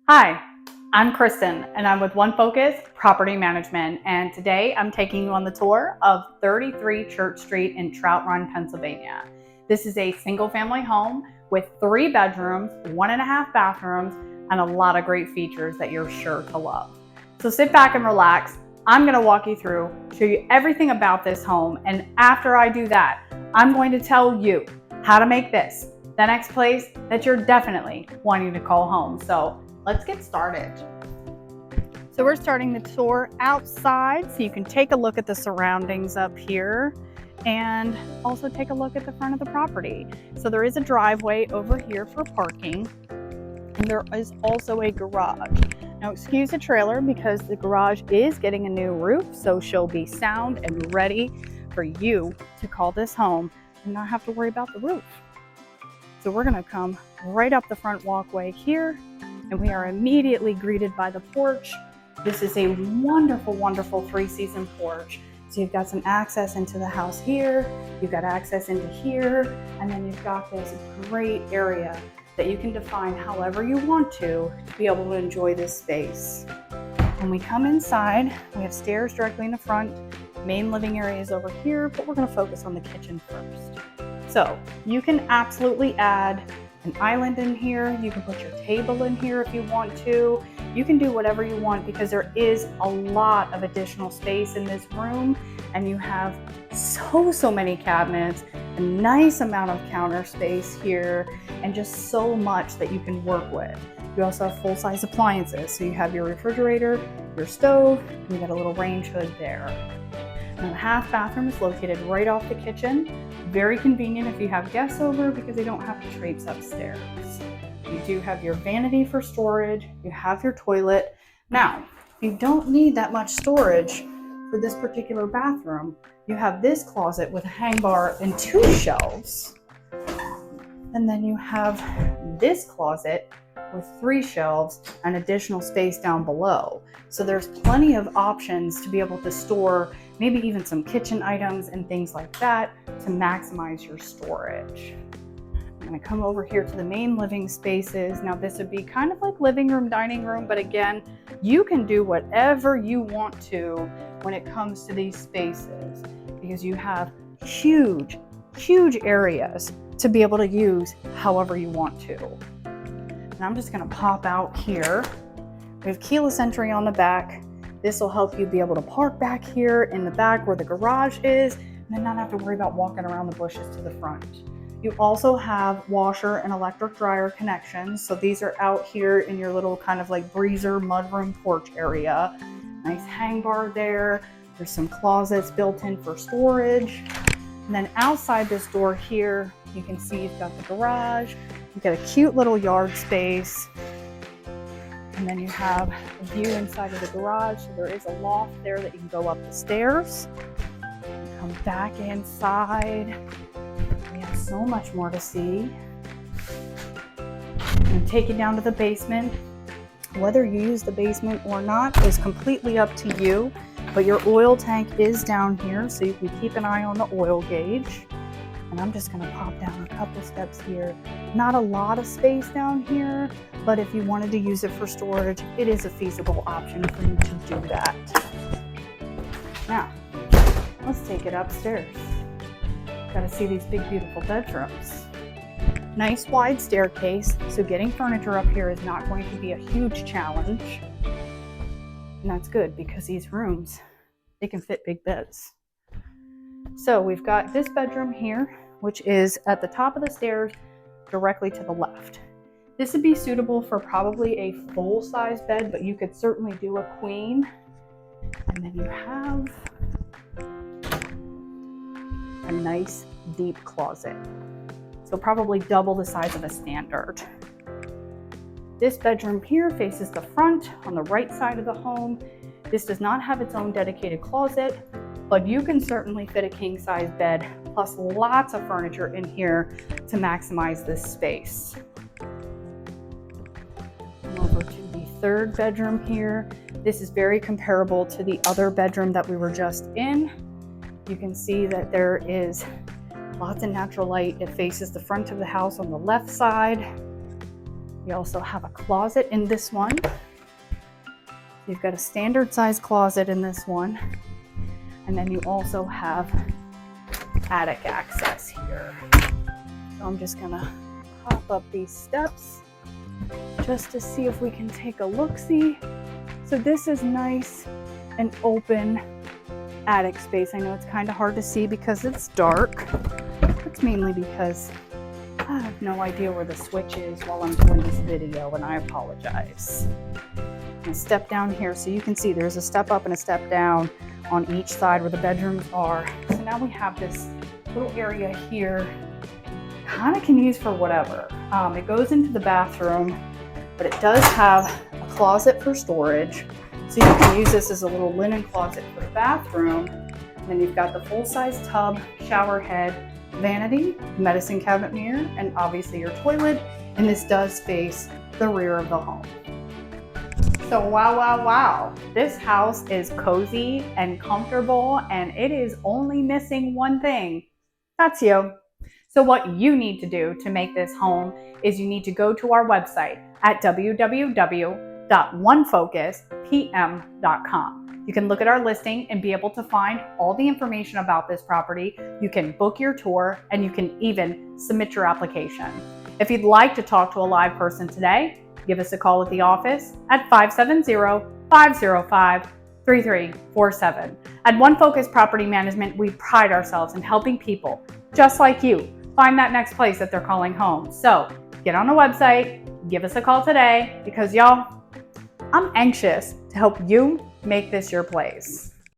Hi, I'm Kristen and I'm with One Focus Property Management, and today I'm taking you on the tour of 33 Church Street in Trout, Pennsylvania. This is a single family home with 3 bedrooms, 1.5 bathrooms, and a lot of great features that you're sure to love. So sit back and relax. I'm going to walk you through, show you everything about this home, and after I do that, I'm going to tell you how to make this the next place that you're definitely wanting to call home. So let's get started. So we're starting the tour outside, so you can take a look at the surroundings up here and also take a look at the front of the property. So there is a driveway over here for parking, and there is also a garage. Now excuse the trailer because the garage is getting a new roof, so she'll be sound and ready for you to call this home and not have to worry about the roof. So we're gonna come right up the front walkway here, and we are immediately greeted by the porch. This is a wonderful, wonderful 3-season porch. So you've got some access into the house here, you've got access into here, and then you've got this great area that you can define however you want to be able to enjoy this space. When we come inside, we have stairs directly in the front. Main living area is over here, but we're gonna focus on the kitchen first. So you can absolutely add an island in here. You can put your table in here if you want to. You can do whatever you want because there is a lot of additional space in this room, and you have so many cabinets, a nice amount of counter space here, and just so much that you can work with. You also have full-size appliances. So you have your refrigerator, your stove, and you got a little range hood there. Now the half bathroom is located right off the kitchen. Very convenient if you have guests over because they don't have to traipse upstairs. You do have your vanity for storage. You have your toilet. Now, you don't need that much storage for this particular bathroom. You have this closet with a hang bar and 2 shelves. And then you have this closet with 3 shelves and additional space down below. So there's plenty of options to be able to store maybe even some kitchen items and things like that to maximize your storage. I'm gonna come over here to the main living spaces. Now this would be kind of like living room, dining room, but again, you can do whatever you want to when it comes to these spaces because you have huge areas to be able to use however you want to. And I'm just gonna pop out here. We have keyless entry on the back. This will help you be able to park back here in the back where the garage is and then not have to worry about walking around the bushes to the front. You also have washer and electric dryer connections. So these are out here in your little kind of like breezer mudroom porch area. Nice hang bar there. There's some closets built in for storage. And then outside this door here, you can see you've got the garage. You've got a cute little yard space. And then you have a view inside of the garage. So there is a loft there that you can go up the stairs. Come back inside. We have so much more to see. And take it down to the basement. Whether you use the basement or not is completely up to you. But your oil tank is down here, so you can keep an eye on the oil gauge. And I'm just gonna pop down a couple steps here. Not a lot of space down here, but if you wanted to use it for storage, it is a feasible option for you to do that. Now, let's take it upstairs. Gotta see these big, beautiful bedrooms. Nice wide staircase, so getting furniture up here is not going to be a huge challenge. And that's good because these rooms, they can fit big beds. So we've got this bedroom here, which is at the top of the stairs directly to the left. This would be suitable for probably a full-size bed, but you could certainly do a queen. And then you have a nice deep closet. So probably double the size of a standard. This bedroom here faces the front on the right side of the home. This does not have its own dedicated closet, but you can certainly fit a king-size bed plus lots of furniture in here to maximize this space. Come over to the 3rd bedroom here. This is very comparable to the other bedroom that we were just in. You can see that there is lots of natural light. It faces the front of the house on the left side. We also have a closet in this one. You've got a standard size closet in this one. And then you also have attic access here. So I'm just gonna hop up these steps just to see if we can take a look-see. So this is nice and open attic space. I know it's kind of hard to see because it's dark. It's mainly because I have no idea where the switch is while I'm doing this video, and I apologize. I'm gonna step down here so you can see there's a step up and a step down on each side where the bedrooms are. So now we have this little area here, kind of can use for whatever. It goes into the bathroom, but it does have a closet for storage. So you can use this as a little linen closet for the bathroom. And then you've got the full-size tub, shower head, vanity, medicine cabinet mirror, and obviously your toilet. And this does face the rear of the home. So wow. This house is cozy and comfortable, and it is only missing one thing. That's you. So what you need to do to make this home is you need to go to our website at www.onefocuspm.com. You can look at our listing and be able to find all the information about this property. You can book your tour, and you can even submit your application. If you'd like to talk to a live person today, give us a call at the office at 570-505-3347. At One Focus Property Management, we pride ourselves in helping people just like you find that next place that they're calling home. So get on the website, give us a call today, because y'all, I'm anxious to help you make this your place.